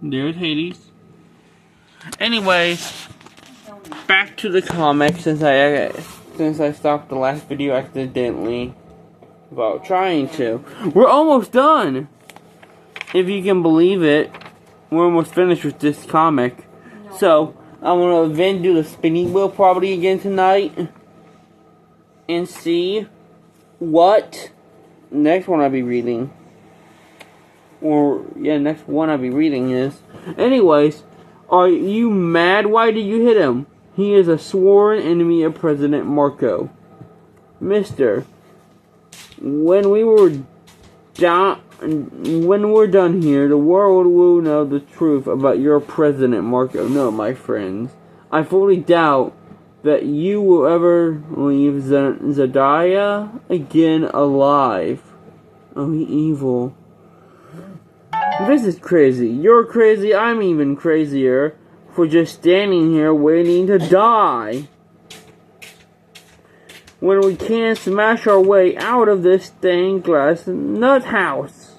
There's Hades. Anyways, back to the comic since I stopped the last video accidentally about trying to. We're almost done. If you can believe it, we're almost finished with this comic. No. So I'm gonna then do the spinning wheel probably again tonight and see what next one I'll be reading. Next one I'll be reading is. Anyways, are you mad? Why did you hit him? He is a sworn enemy of President Marco. Mister, when we're done here, the world will know the truth about your President Marco. No, my friends, I fully doubt that you will ever leave Zendaya again alive. Oh, he evil. This is crazy. You're crazy. I'm even crazier for just standing here waiting to die. When we can't smash our way out of this stained glass nut house.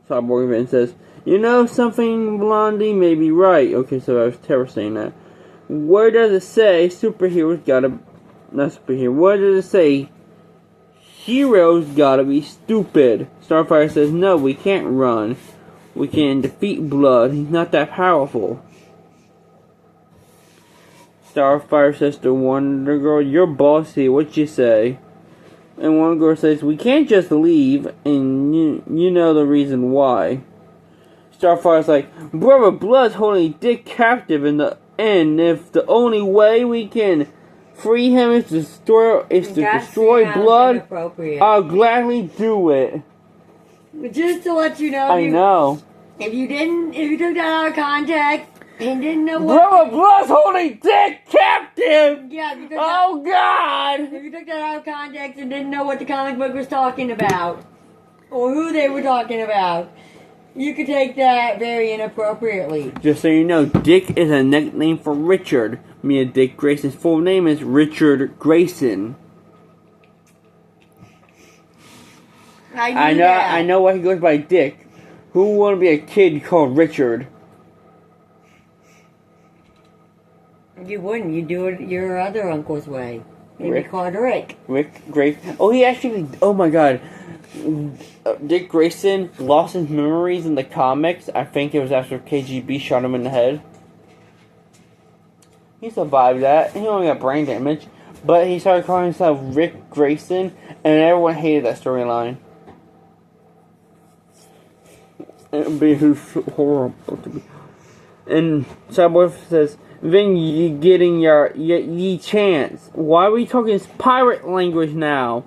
Cyborg Event says, you know something, Blondie may be right. Okay, so I was Terra saying that. Where does it say superheroes gotta... Not superhero. Where does it say heroes gotta be stupid? Starfire says, no, we can't run. We can defeat Blood. He's not that powerful. Starfire says to Wonder Girl, you're bossy. What you say? And Wonder Girl says, we can't just leave. And you know the reason why. Starfire's like, brother Blood's holding Dick captive in the end. If the only way we can free him is to destroy Blood, I'll gladly do it. Just to let you know, I know. If you took that out of context and didn't know what... Brother Blood's holding Dick captive! Yeah, God! If you took that out of context and didn't know what the comic book was talking about, or who they were talking about, you could take that very inappropriately. Just so you know, Dick is a nickname for Richard. Dick Grayson's full name is Richard Grayson. I know why he goes by Dick. Who would want to be a kid called Richard? You wouldn't. You do it your other uncle's way. Maybe called Rick. Rick Grayson. Oh, he actually... Oh, my God. Dick Grayson lost his memories in the comics. I think it was after KGB shot him in the head. He survived that. He only got brain damage. But he started calling himself Rick Grayson, and everyone hated that storyline. It was horrible to me. And Cyborg says, then you getting your ye chance. Why are we talking pirate language now?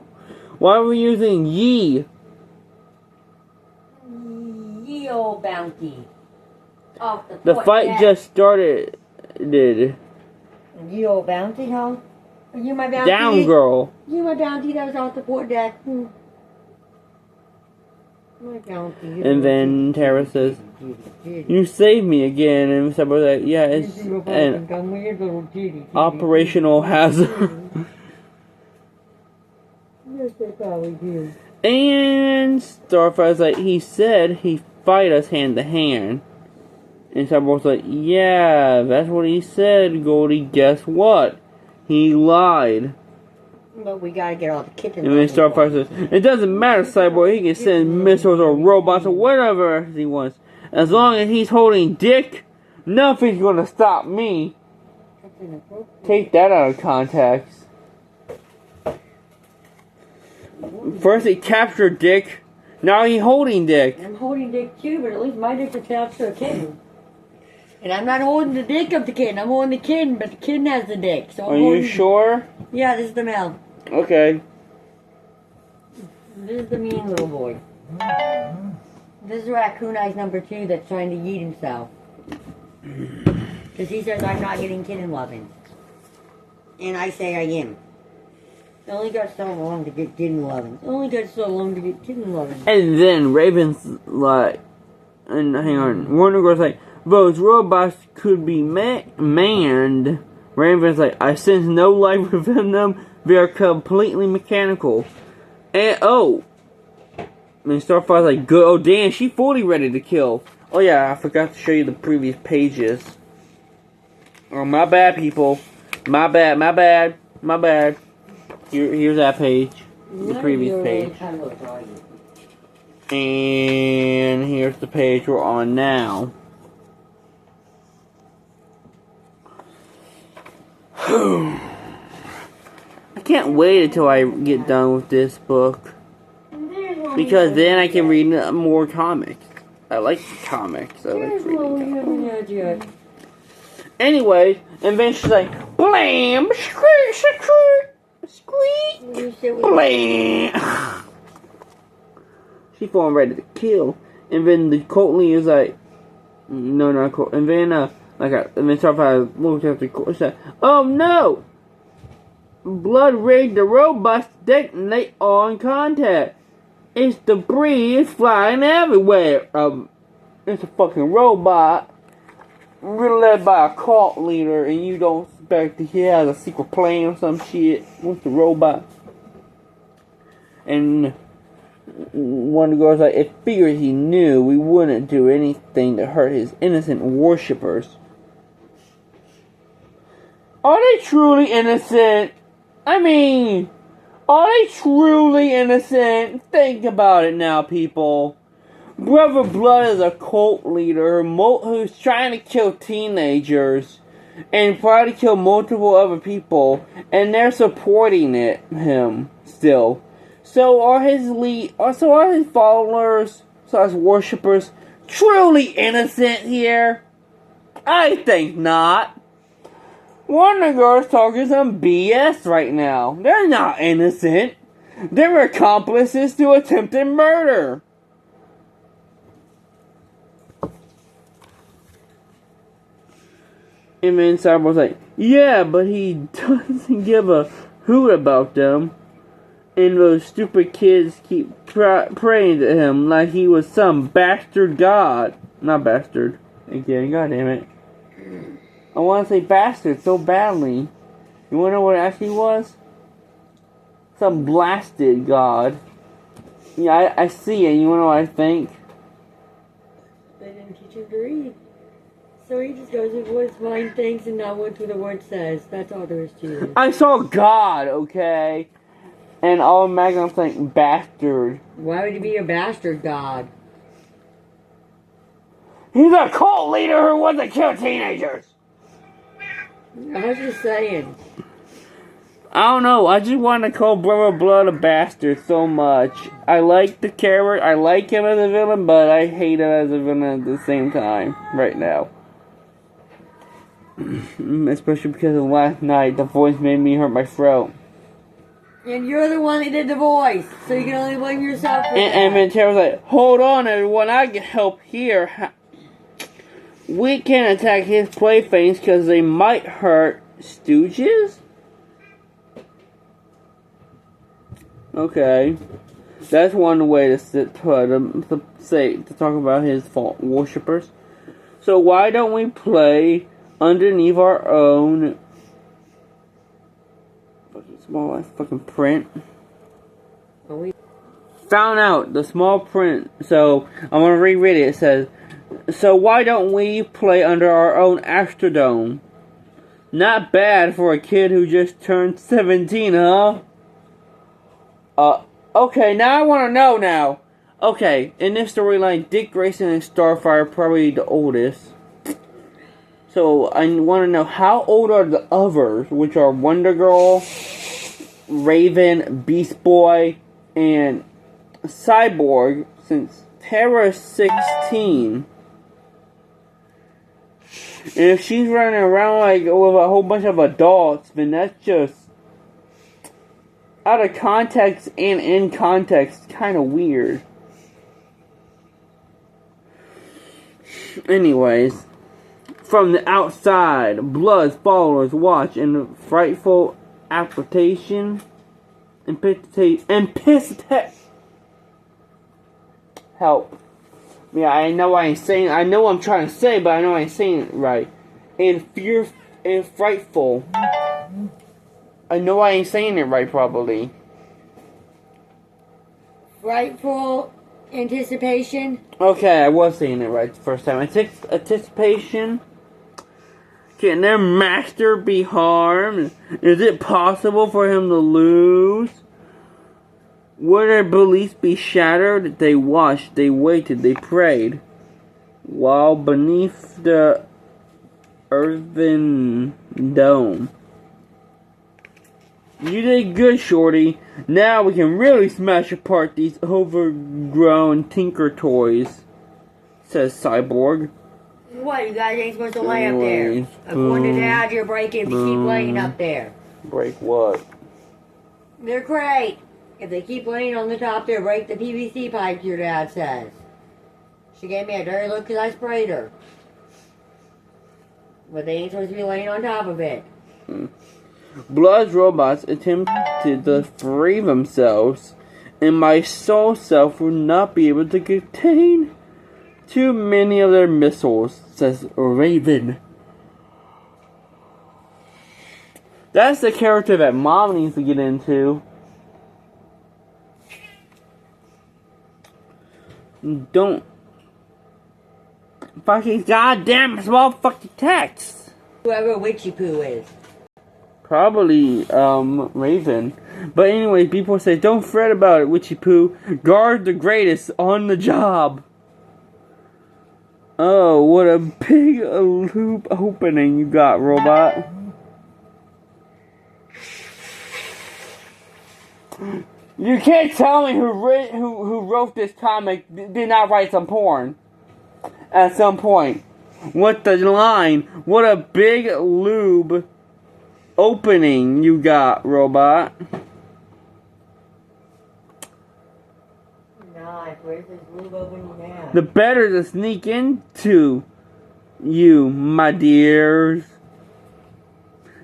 Why are we using ye? Ye old bounty. Off the fight just started. Ye old bounty, huh? Are you my bounty? Down, girl. You my bounty that was off the port deck. My bounty. And then Tara says, you saved me again. And somebody like, yeah, it's an operational hazard. Yes, they probably do. And Starfire's like, he said he'd fight us hand to hand. And Cyborg's like, yeah, that's what he said, Goldie. Guess what? He lied. But we gotta get all the kittens. And then Starfire says, it doesn't matter, Cyborg. He can send missiles or robots or whatever he wants. As long as he's holding Dick, nothing's gonna stop me. Take that out of context. First he captured Dick, now he's holding Dick. I'm holding Dick too, but at least my dick attached to a kitten. And I'm not holding the dick of the kitten, I'm holding the kitten, but the kitten has the dick. So are you sure? Yeah, this is the male. Okay. This is the mean little boy. This is Raccoon Eyes number 2 that's trying to eat himself. Because he says I'm not getting kitten loving. And I say I am. It only got so long to get kitten loving. It only got so long to get kitten loving. And then Raven's like, and hang on, Wonder Girl's like, those robots could be manned. Raven's like, I sense no life within them. They are completely mechanical. And Starfire's like, good. Oh damn, she's fully ready to kill. Oh yeah, I forgot to show you the previous pages. Oh, my bad, people. My bad. Here's that page. The previous page. And here's the page we're on now. I can't wait until I get done with this book. Because then I can read more comics. I like comics. I like reading comics. Anyways, and then she's like, blam, squeak, blam. She's falling ready to kill. And then the cult leader is like, no, not cult. And then, and then Starfire looked at the cult and said, oh no! Blood rigged the robots detonate on contact. It's debris is flying everywhere. It's a fucking robot. We're led by a cult leader, and you don't expect he has a secret plan or some shit with the robot. And one of the girls like, it figured he knew we wouldn't do anything to hurt his innocent worshippers. Are they truly innocent? I mean, are they truly innocent? Think about it now, people. Brother Blood is a cult leader who's trying to kill teenagers and try to kill multiple other people, and they're supporting him still. So are his followers, his worshippers, truly innocent here? I think not. Warner Girls talking some BS right now. They're not innocent. They're accomplices to attempted murder. And then Cyborg's like, yeah, but he doesn't give a hoot about them. And those stupid kids keep praying to him like he was some bastard god. Not bastard. Again, goddammit. I want to say bastard so badly. You want to know what it actually was? Some blasted god. Yeah, I see it. You want to know what I think? They didn't teach him to read. So he just goes with what his mind thinks and not what the word says. That's all there is to it. I saw God, okay? And automatically I'm thinking bastard. Why would he be a bastard god? He's a cult leader who wants to kill teenagers. I was just saying. I don't know. I just want to call Brother Blood a bastard so much. I like the character. I like him as a villain, but I hate him as a villain at the same time right now. Especially because of last night, the voice made me hurt my throat. And you're the one that did the voice, so you can only blame yourself for that. And then Tara's like, hold on everyone, I can help here. We can't attack his playthings because they might hurt Stooges? Okay. That's one way to talk about his worshippers. So why don't we play underneath our own small fucking print? Found out the small print. So I'm gonna reread it. It says, so why don't we play under our own Astrodome? Not bad for a kid who just turned 17, huh? Okay, now I want to know now. Okay, in this storyline, Dick Grayson and Starfire are probably the oldest. So I want to know, how old are the others, which are Wonder Girl, Raven, Beast Boy, and Cyborg, since Tara's 16. And if she's running around like with a whole bunch of adults, then that's just out of context and in context, kind of weird. Anyways, from the outside, Blood's followers watch in frightful apprehension and help. Yeah, I know I ain't saying. I know what I'm trying to say, but I know I ain't saying it right. And fear and frightful. I know I ain't saying it right, probably. Frightful anticipation. Okay, I was saying it right the first time. Anticipation. Can their master be harmed? Is it possible for him to lose? Would their beliefs be shattered? They watched, they waited, they prayed. While beneath the earthen dome. You did good, Shorty. Now we can really smash apart these overgrown Tinker Toys, says Cyborg. What, you guys ain't supposed to lay up there. According to Dad, you're breaking if you keep laying up there. Break what? They're great. If they keep laying on the top there, break the PVC pipes, your dad says. She gave me a dirty look because I sprayed her. But they ain't supposed to be laying on top of it. Blood's robots attempted to free themselves, and my soul self will not be able to contain too many of their missiles, says Raven. That's the character that Mom needs to get into. Don't fucking goddamn small fucking text. Whoever Witchy Poo is. Probably, Raven. But anyway, people say, don't fret about it, Witchy Poo. Guard the greatest on the job. Oh, what a big loop opening you got, robot. You can't tell me who wrote this comic did not write some porn at some point. What the line? What a big lube opening you got, robot. Nice. Where's this lube opening at? The better to sneak into you, my dears.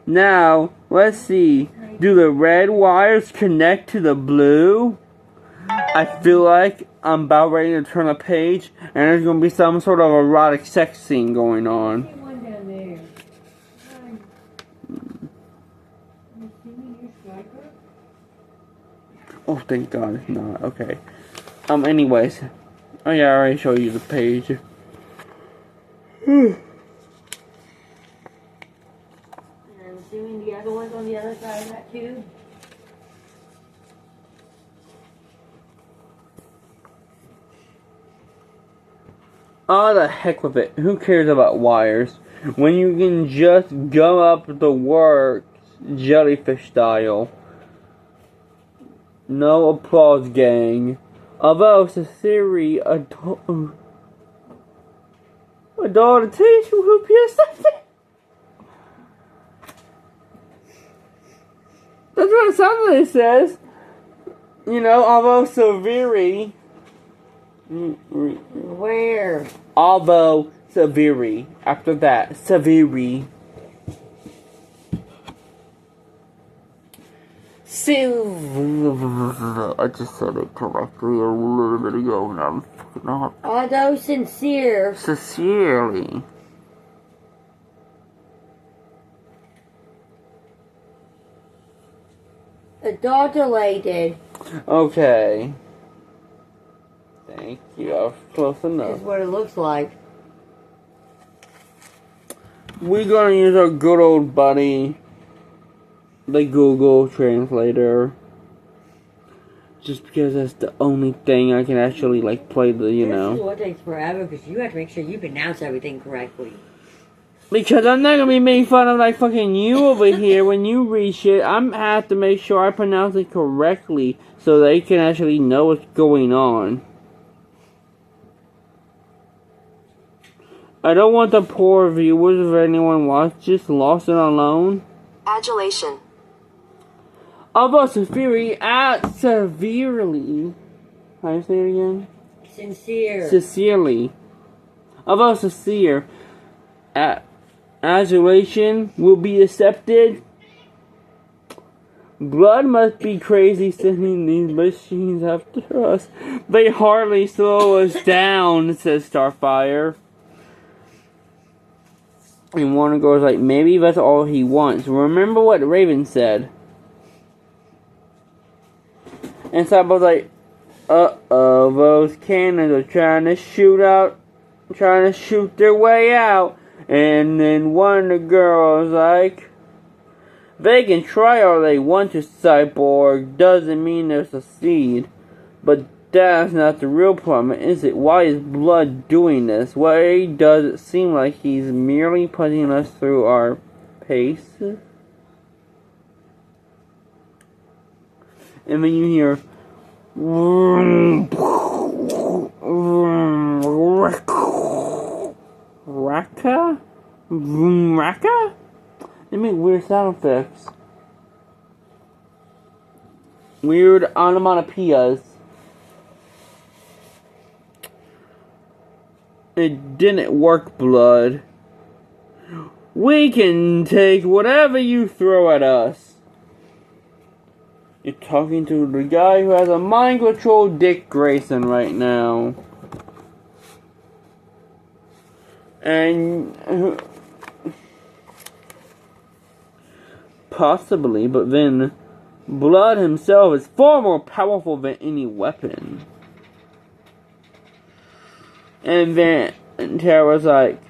Now, let's see. Do the red wires connect to the blue? I feel like I'm about ready to turn a page and there's going to be some sort of erotic sex scene going on. One down there. Oh, thank God it's not. Okay. Anyways. Oh yeah, I already showed you the page. I'm assuming the other one's on the other side of that tube. Oh, the heck with it. Who cares about wires? When you can just go up the works jellyfish style. No applause, gang. Although it's a theory, a doll to teach you who pierced something. That's what it sounds like it says. You know, although Severi. Where? Although Severi. After that, Severi. I just said it correctly a little bit ago and I'm fucking up. Although sincere. Sincerely. Adulterated. Okay. Thank you. I was close enough. Is what it looks like. We're gonna use our good old buddy, the Google Translator. Just because that's the only thing I can actually, like, play the, you know. This is what takes forever, because you have to make sure you pronounce everything correctly. Because I'm not gonna be making fun of, like, fucking you over here when you read shit. I'm have to make sure I pronounce it correctly so they can actually know what's going on. I don't want the poor viewers, if anyone watches, lost and alone. Adulation. Although severely, severely. How do you say it again? Sincere. Sincerely. Although sincere, adulation will be accepted. Blood must be crazy sending these machines after us. They hardly slow us down, says Starfire. And Warner goes like, maybe that's all he wants. Remember what Raven said. And Cyborg's like, uh-oh, those cannons are trying to shoot their way out. And then one of the girls like, they can try all they want to, Cyborg. Doesn't mean they'll succeed. But that's not the real problem, is it? Why is Blood doing this? Why does it seem like he's merely putting us through our paces? And then you hear Raka? Raka? They make weird sound effects. Weird onomatopoeias. It didn't work, Blood. We can take whatever you throw at us. You're talking to the guy who has a mind-controlled Dick Grayson right now. And possibly, but then Blood himself is far more powerful than any weapon. And then Tara's like,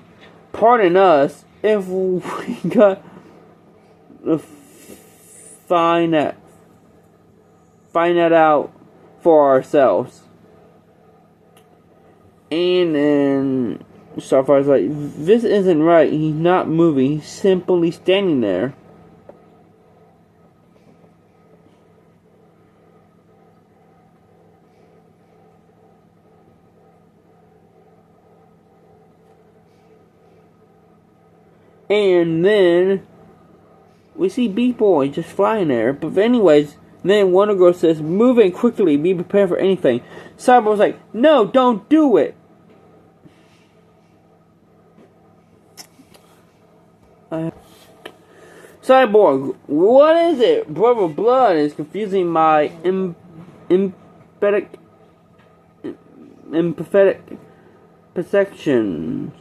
pardon us if we got to find that out for ourselves. And then Starfire's like, this isn't right. He's not moving. He's simply standing there. And then we see Beat Boy just flying there. But anyways, then Wonder Girl says, moving quickly, be prepared for anything. Cyborg's like, no, don't do it. Cyborg, what is it? Brother Blood is confusing my empathetic perceptions,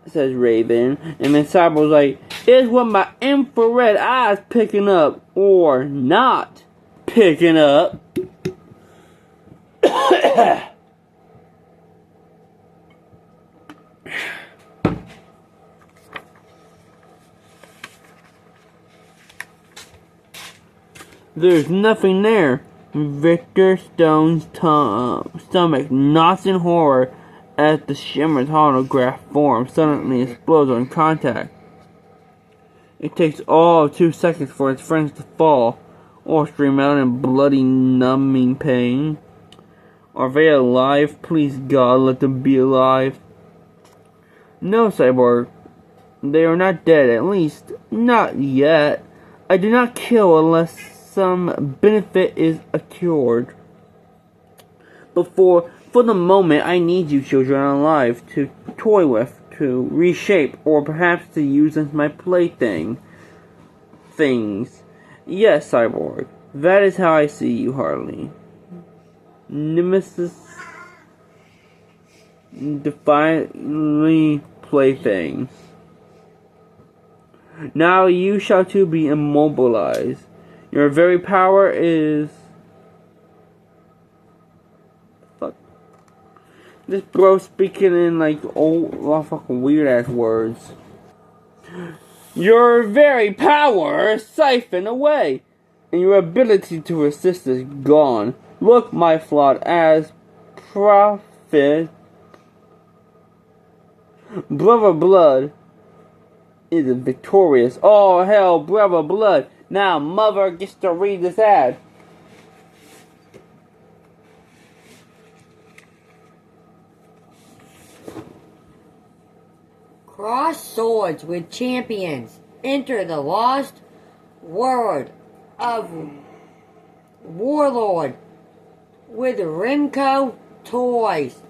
says Raven. And then Cyborg's like, it's what my infrared eyes picking up or not picking up. There's nothing there. Victor Stone's stomach knots in horror as the Shimmer's holograph form suddenly explodes on contact. It takes all of 2 seconds for its friends to fall or scream out in bloody, numbing pain. Are they alive? Please, God, let them be alive. No, Cyborg. They are not dead, at least not yet. I do not kill unless some benefit is accrued. But for the moment, I need you children alive to toy with, to reshape, or perhaps to use as my plaything. Things. Yes, Cyborg. That is how I see you, Harley. Nemesis. Defiantly playthings. Now you shall too be immobilized. Your very power is... Fuck. This bro speaking in like old fucking weird ass words. Your very power is siphoned away, and your ability to resist is gone. Look, my flawed as prophet. Brother Blood is victorious. Oh hell, Brother Blood. Now Mother gets to read this ad. Cross swords with champions. Enter the lost world of Warlord with Remco Toys.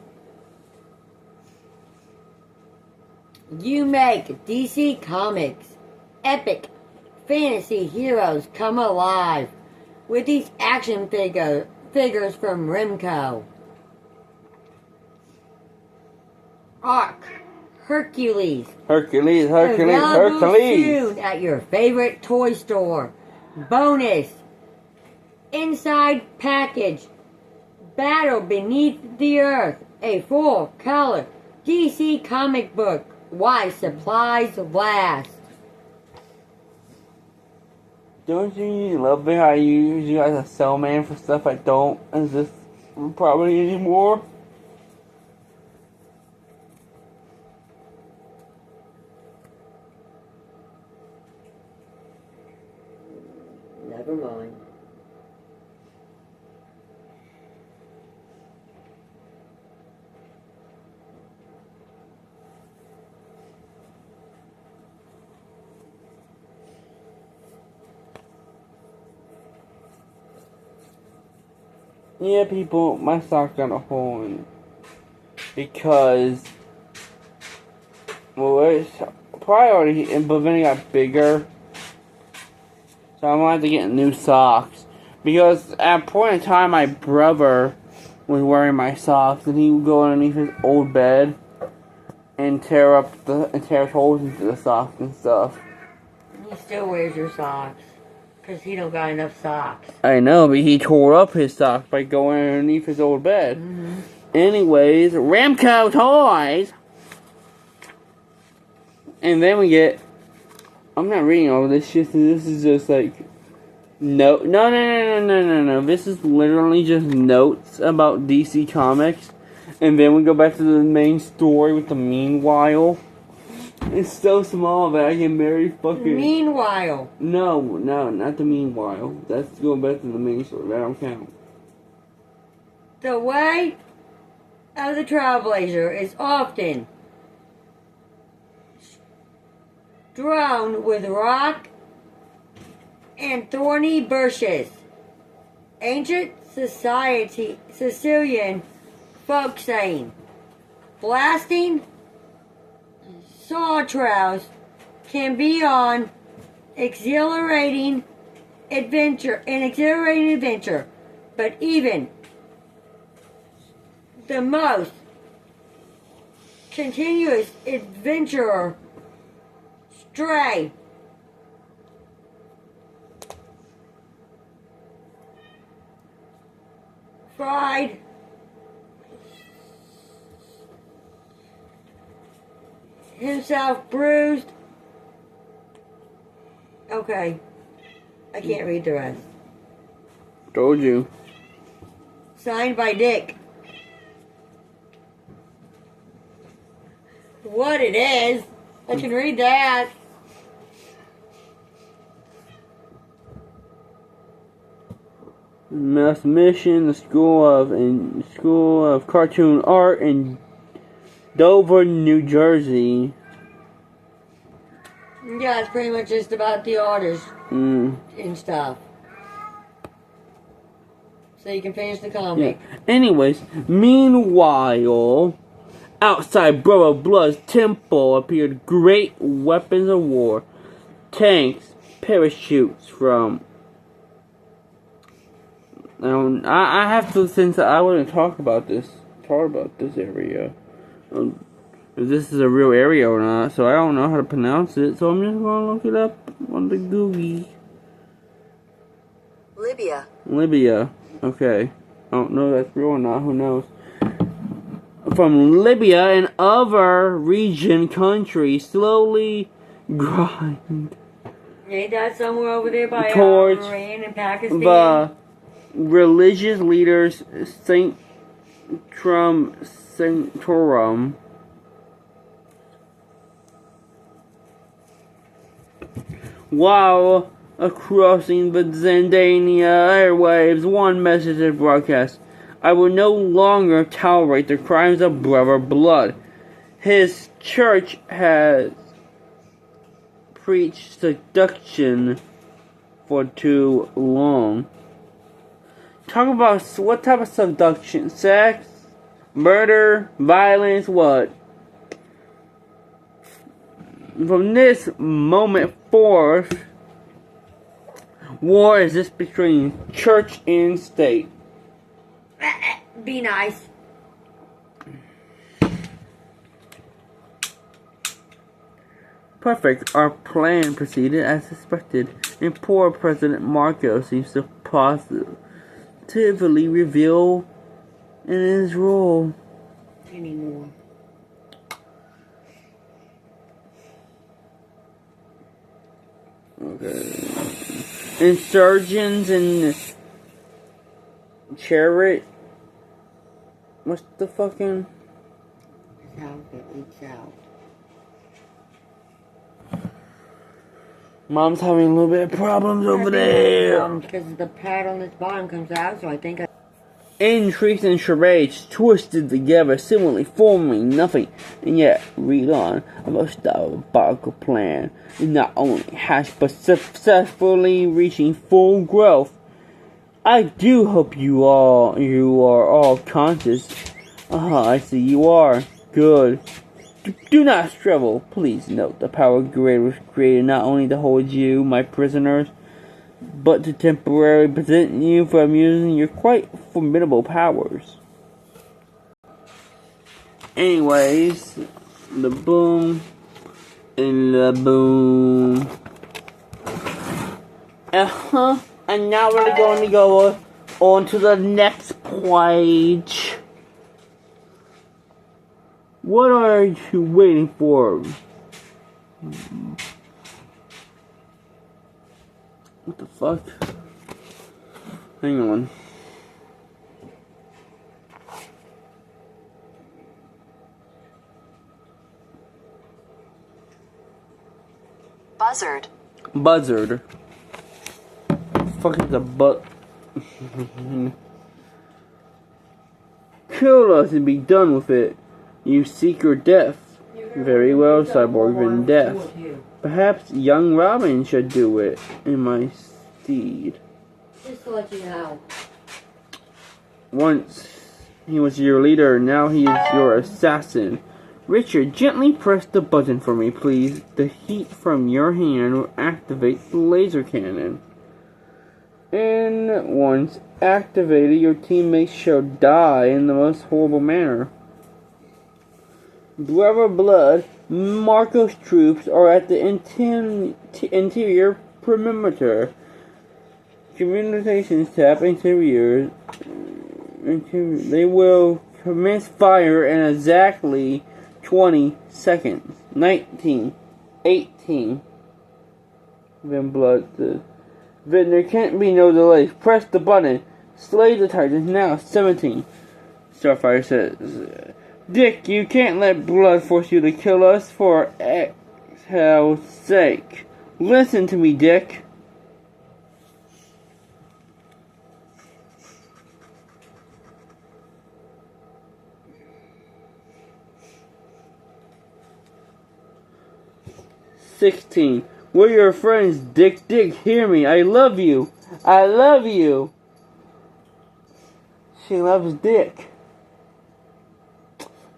You make DC Comics epic fantasy heroes come alive with these action figures from Remco. Ark, Hercules. Available soon at your favorite toy store. Bonus. Inside package. Battle Beneath the Earth. A full-color DC comic book. Why supplies last. Don't you love it how you use you as a cellman for stuff I don't exist probably anymore? Never mind. Yeah, people, my sock got a hole in it. Because, well, it's probably already, but then it got bigger. So I'm gonna have to get new socks. Because at a point in time, my brother was wearing my socks, and he would go underneath his old bed and tear holes into the socks and stuff. He still wears your socks. Because he don't got enough socks. I know, but he tore up his socks by going underneath his old bed. Mm-hmm. Anyways, Remco Toys! And then we get... I'm not reading all this shit, this is just like... No. This is literally just notes about DC Comics. And then we go back to the main story with the Meanwhile. It's so small that I can barely fucking... Meanwhile. No, not the Meanwhile. That's going back to the main story. That don't count. The way of the Trailblazer is often strewn with rock and thorny bushes. Ancient Sicilian folk saying, blasting saw trails can be an exhilarating adventure, but even the most continuous adventurer stray fried himself bruised. Okay. I can't read the rest. Told you. Signed by Dick. What it is. I can read that. Mathematician, the School of Cartoon Art in Dover, New Jersey. Yeah, it's pretty much just about the artists and stuff. So you can finish the comic. Yeah. Anyways, meanwhile, outside Brother Blood's temple appeared great weapons of war, tanks, parachutes from... I have to, since I want to talk about this area. If this is a real area or not, so I don't know how to pronounce it, so I'm just gonna look it up on the Googie. Libya. Okay. I don't know if that's real or not, who knows. From Libya and other region countries slowly grind Ain't that somewhere over there by towards Iran and Pakistan? the religious leaders Sanctorum. While crossing the Zendania airwaves, one message is broadcast. I will no longer tolerate the crimes of Brother Blood. His church has preached seduction for too long. Talk about what type of seduction? Sex? Murder? Violence? What? From this moment forth, war is just between church and state. Be nice. Perfect. Our plan proceeded as suspected, and poor President Marco seems to positively reveal in his role. Anymore. Okay. Insurgents and Chariot. What's the fucking? That's how it leaks out. Mom's having a little bit of problems over there. Because the pad on this bottom comes out, so I think I... Intrigues and charades twisted together, similarly forming nothing, and yet read on. A most diabolical plan is not only hatched but successfully reaching full growth. I do hope you are all conscious. I see you are. Good. Do not struggle. Please note the power grid was created not only to hold you, my prisoners, but to temporarily prevent you from using your quite formidable powers. Anyways, the boom and the boom. And now we're going to go on to the next page. What are you waiting for? What the fuck? Hang on. Buzzard. Buzzard. Fuck is a butt? Kill us and be done with it. You seek your death. Very well, Cyborg Van Death. Perhaps young Robin should do it in my stead. Just to let you know. Once he was your leader, now he is your assassin. Richard, gently press the button for me, please. The heat from your hand will activate the laser cannon. And once activated, your teammates shall die in the most horrible manner. Brother Blood, Marco's troops are at the interior perimeter. Communications tab interior. They will commence fire in exactly 20 seconds. 19, 18. Then Blood says, then there can't be no delays. Press the button. Slay the Titans now. 17. Starfire says, Dick, you can't let Blood force you to kill us for hell's sake. Listen to me, Dick. We're your friends, Dick. Dick, hear me. I love you. I love you. She loves Dick.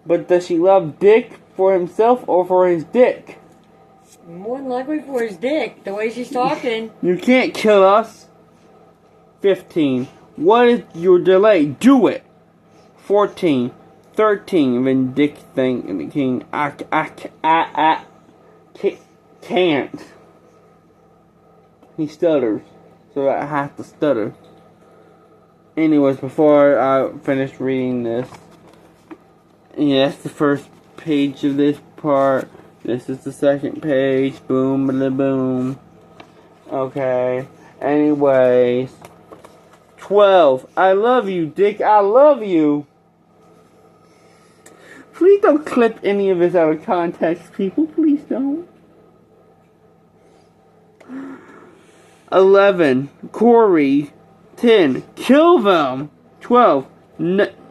But does she love Dick for himself or for his dick? More than likely for his dick, the way she's talking. You can't kill us. 15. What is your delay? Do it. 14. 13. Then Dick thanked the king. I can't. He stutters. So I have to stutter. Anyways, before I finish reading this. Yeah, that's the first page of this part. This is the second page. Boom, bada boom. Okay. Anyways. 12. I love you, Dick. I love you. Please don't clip any of this out of context, people. Please don't. 11. Corey. 10. Kill them. 12. No.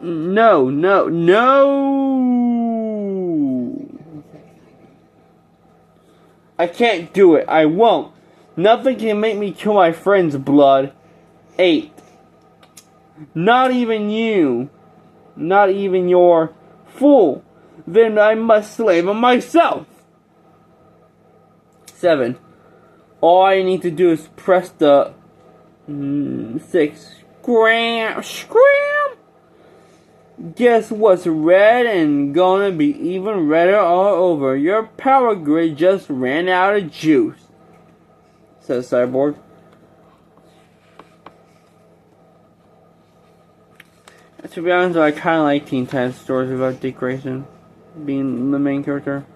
I can't do it. I won't. Nothing can make me kill my friends, Blood. 8. Not even you. Not even your fool. Then I must slay them myself. 7. All I need to do is press the 6. Scram. Guess what's red and gonna be even redder all over? Your power grid just ran out of juice, says Cyborg. To be honest, I kind of like Teen Titans stories about Dick Grayson being the main character.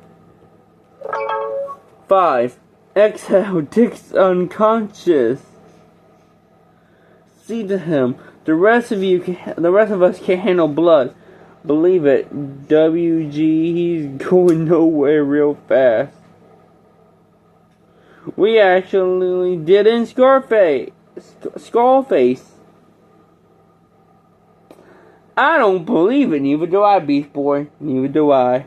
5. Exhale, Dick's unconscious. See to him. The rest of us can't handle blood. Believe it, WG, he's going nowhere real fast. We actually did in Skullface. I don't believe it, neither do I, Beast Boy. Neither do I.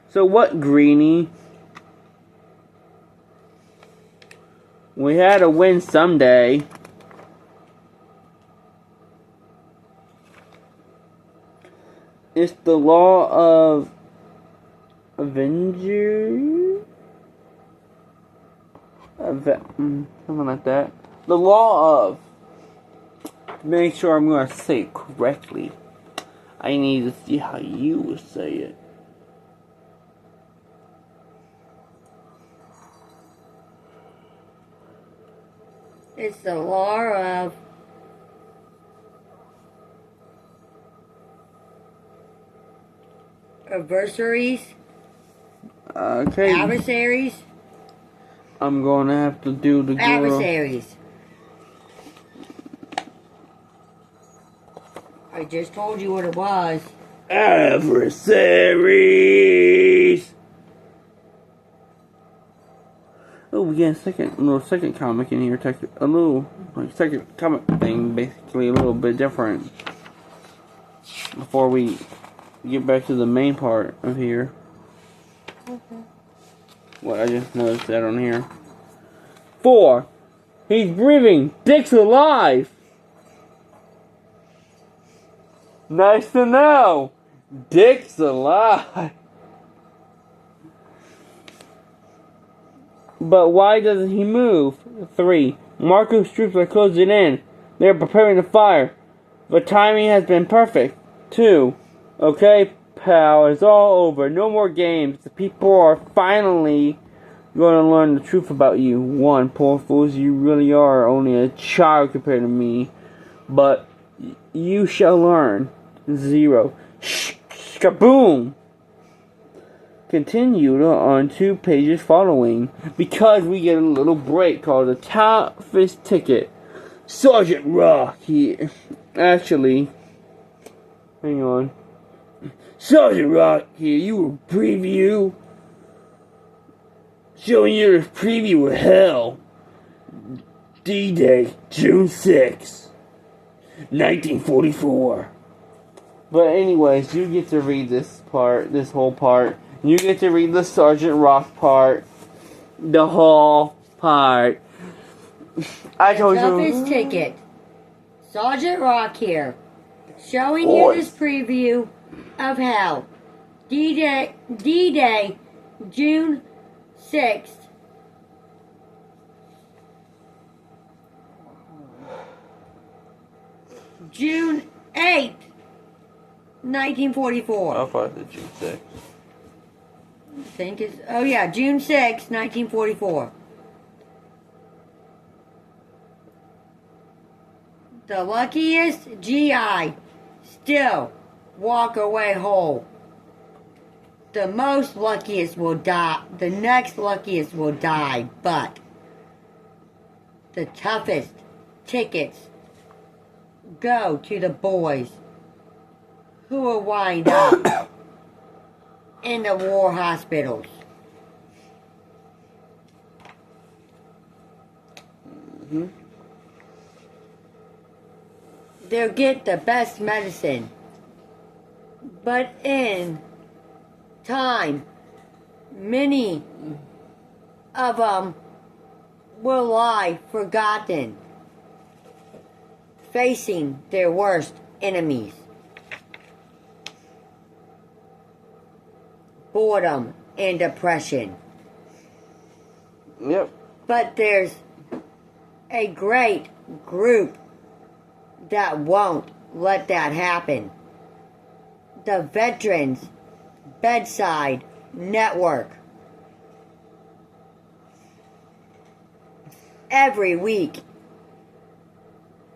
So what, Greenie? We had to win someday. It's the law of Avenger? Something like that. The law of... Make sure I'm going to say it correctly. I need to see how you would say it. It's the law of adversaries. Okay. Adversaries. I'm going to have to do the adversaries. I just told you what it was. Adversaries. Oh, we get a little second comic in here. A little second comic thing, basically a little bit different. Before we get back to the main part of here. Okay. What I just noticed that on here. 4. He's breathing. Dick's alive. Nice to know. Dick's alive. But why doesn't he move? 3. Marco's troops are closing in. They are preparing to fire. The timing has been perfect. 2. Okay, pal, it's all over. No more games. The people are finally going to learn the truth about you. 1. Poor fools, you really are only a child compared to me. But you shall learn. 0. Kaboom! Continued on 2 pages following, because we get a little break called the Toughest Ticket. Sergeant Rock, he actually, hang on. Sergeant Rock here, you a preview? Showing you the preview of hell. D-Day, June 6, 1944. But anyways, you get to read this whole part. You get to read the Sergeant Rock part. The whole part. I told you. Toughest Ticket. Sergeant Rock here. Showing you this preview of hell. D-Day, June 6th. June 8th, 1944. How far is it, June 6th? I think it's, oh yeah, June 6th, 1944. The luckiest GI still walk away whole. The most luckiest will die. The next luckiest will die, but the toughest tickets go to the boys who will wind up in the war hospitals. Mm-hmm. They'll get the best medicine, but in time, many of them will lie forgotten, facing their worst enemies. Boredom and depression. Yep. But there's a great group that won't let that happen. The Veterans Bedside Network. Every week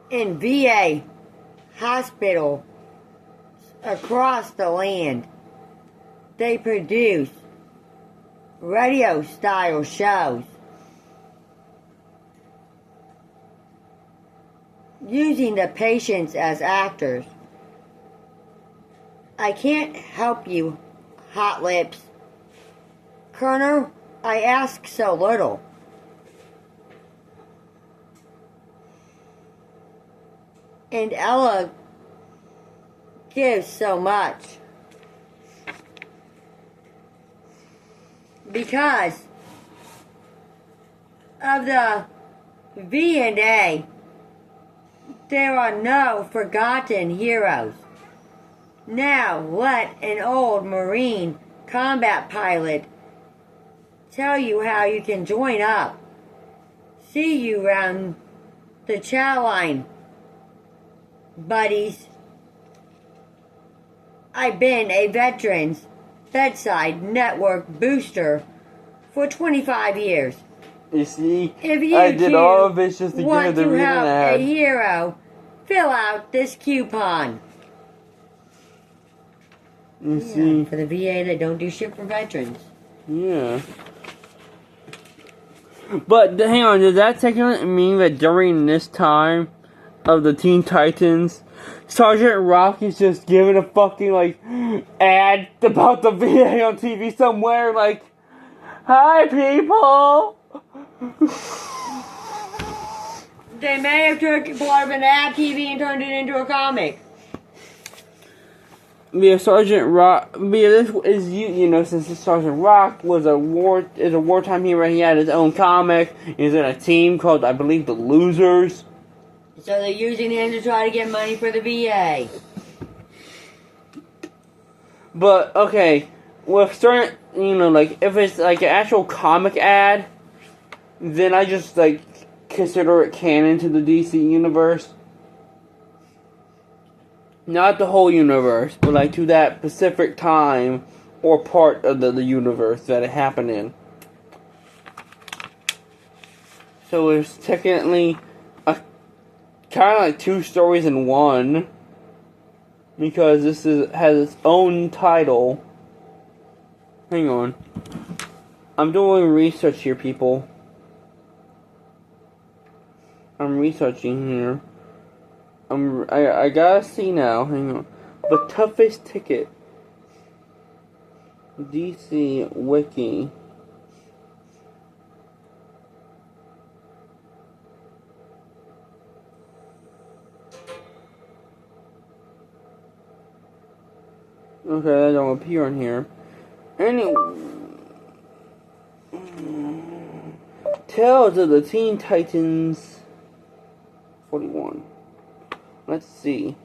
in VA hospitals across the land, they produce radio style shows using the patients as actors. I can't help you, Hot Lips. Colonel, I ask so little. And Ella gives so much. Because of the V&A, there are no forgotten heroes. Now let an old Marine combat pilot tell you how you can join up. See you round the chow line, buddies. I've been a Veterans Bedside Network booster for 25 years. You see, If you I did all of this just to give want it the to reason help ad. a hero, fill out this coupon. You see, For the VA that don't do shit for veterans. yeah. But hang on, does that technically mean that during this time of the Teen Titans, Sergeant Rock is just giving a fucking like ad about the VA on TV somewhere, like, "Hi people." They may have took part of an ad TV and turned it into a comic. Yeah, Sergeant Rock. Yeah, this is you know, since Sergeant Rock was a wartime hero, he had his own comic. He's in a team called, I believe, the Losers. So they're using him to try to get money for the VA. But okay, with certain, you know, like if it's like an actual comic ad, then I just like consider it canon to the DC universe. Not the whole universe, but like to that specific time or part of the universe that it happened in. So it's technically a kind of like two stories in one, because this has its own title. Hang on, I'm doing research here, people. I'm researching here. I gotta see now. Hang on. The toughest ticket. DC Wiki. Okay, that don't appear in here. Anyway. Tales of the Teen Titans 41. Let's see.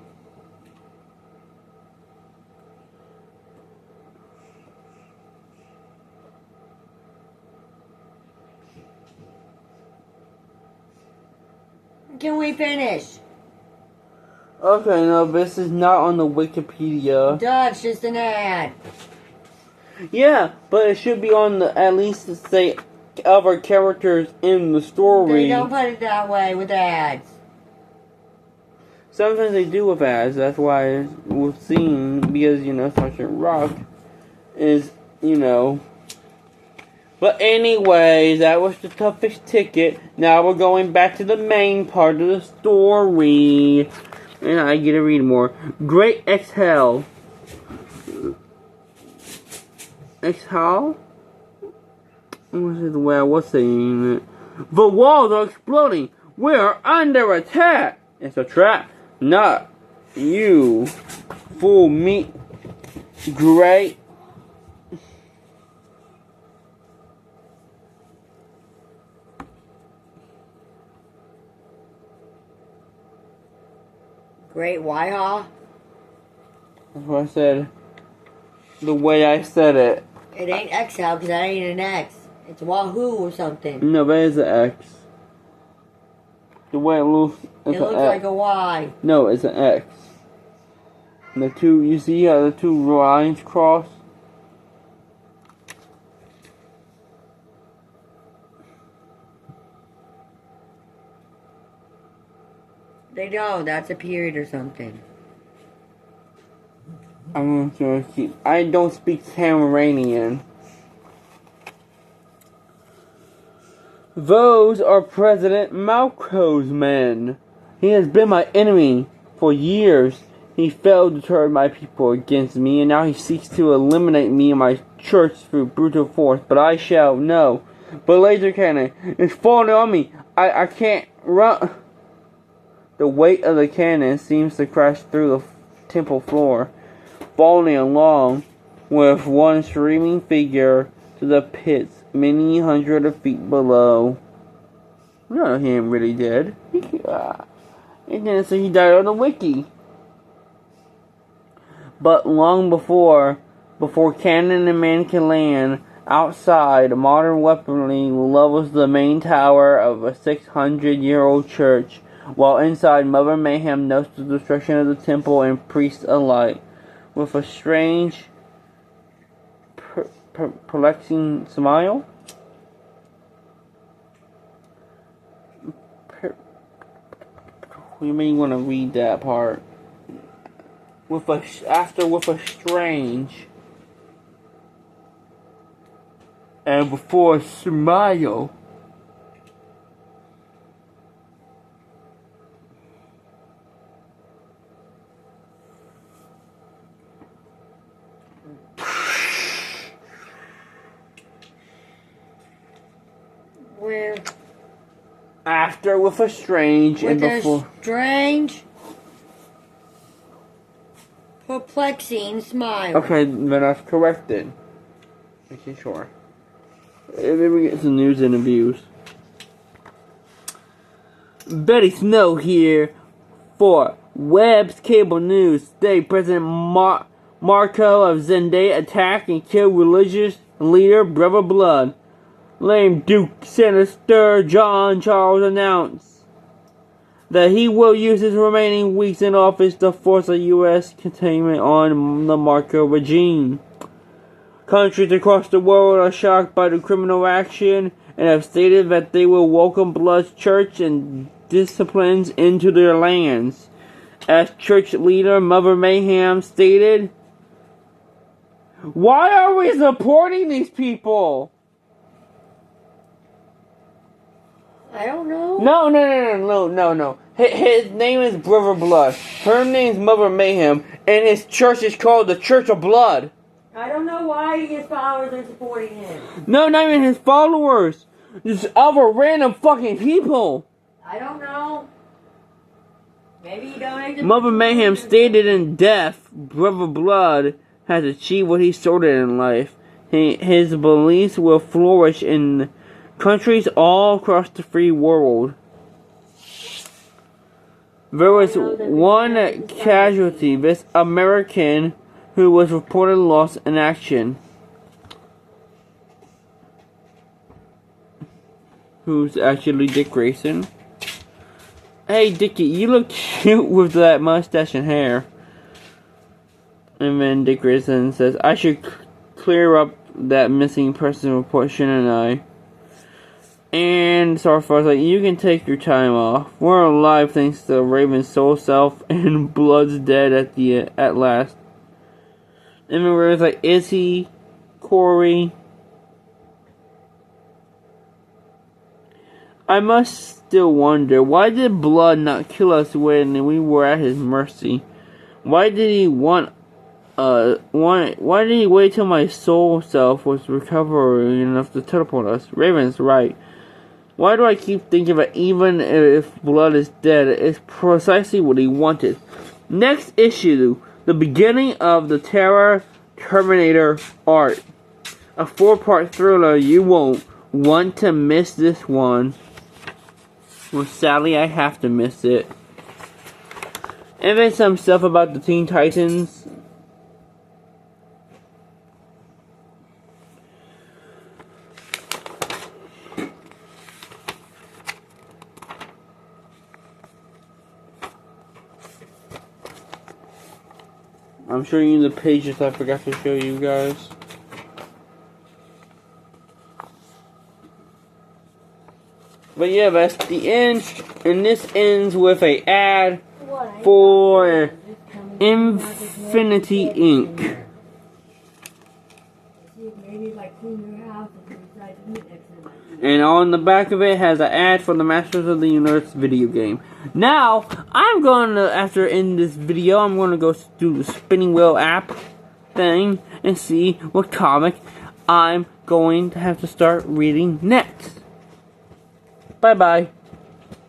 Can we finish? Okay, no, this is not on the Wikipedia. Duh, it's just an ad. Yeah, but it should be on the, at least to say other characters in the story. They don't put it that way with ads. Sometimes they do with ads, that's why we've seen, because, you know, Sergeant Rock is, you know. But anyways, that was the toughest ticket. Now we're going back to the main part of the story. And I get to read more. Great Exhale. Exhale? What's saying it? The walls are exploding. We're under attack. It's a trap. Not you. Fool me. Great. Great Waiha? That's what I said. The way I said it. It ain't Exhale because that ain't an X. It's Wahoo or something. No, that is an X. The way it looks. It looks like a Y. No, it's an X. The two, you see how the two lines cross? They know that's a period or something. I'm going to keep. I don't speak Cameranian. Those are President Malco's men. He has been my enemy for years. He failed to turn my people against me, and now he seeks to eliminate me and my church through brutal force. But I shall know. But laser cannon is falling on me. I can't run. The weight of the cannon seems to crash through the temple floor, falling along with one screaming figure to the pits many hundred of feet below. No, he ain't really dead. It didn't say he died on the wiki. But long before cannon and man can land, outside, modern weaponry levels the main tower of a 600-year-old church, while inside, Mother Mayhem notes the destruction of the temple and priests alike. With a strange, perplexing smile. You may want to read that part. With a strange, and before a smile. After with a strange and before a strange, perplexing smile. Okay, then I've corrected. Okay, sure. Maybe we get some news interviews. Betty Snow here for Webb's Cable News. Today, President Marco of Zendaya attacked and killed religious leader Brother Blood. Lame Duke Senator John Charles announced that he will use his remaining weeks in office to force a U.S. containment on the Marco regime. Countries across the world are shocked by the criminal action and have stated that they will welcome Blood's church and disciplines into their lands. As church leader Mother Mayhem stated, "Why are we supporting these people?" I don't know. No. His name is Brother Blood. Her name's Mother Mayhem, and his church is called the Church of Blood. I don't know why his followers are supporting him. No, not even his followers. Just other random fucking people. I don't know. Maybe he donated. Mother Mayhem stated in death, Brother Blood has achieved what he started in life. His beliefs will flourish in countries all across the free world. There was one casualty, this American who was reported lost in action. Who's actually Dick Grayson. Hey Dickie, you look cute with that mustache and hair. And then Dick Grayson says, I should clear up that missing person report, shouldn't I? And Starfire's like, you can take your time off. We're alive thanks to Raven's soul self, and Blood's dead at last. And then Raven's like, is he? Corey? I must still wonder, why did Blood not kill us when we were at his mercy? Why did he why did he wait till my soul self was recovering enough to teleport us? Raven's right. Why do I keep thinking that even if Blood is dead, it's precisely what he wanted? Next issue, the beginning of the Terra Terminator art. A 4-part thriller, you won't want to miss this one. Well, sadly, I have to miss it. And then some stuff about the Teen Titans. I'm showing you the pages I forgot to show you guys. But yeah, that's the end, and this ends with a ad for Infinity Inc. And on the back of it has an ad for the Masters of the Universe video game. Now, I'm going to, after end this video, I'm going to go do the spinning wheel app thing and see what comic I'm going to have to start reading next. Bye-bye.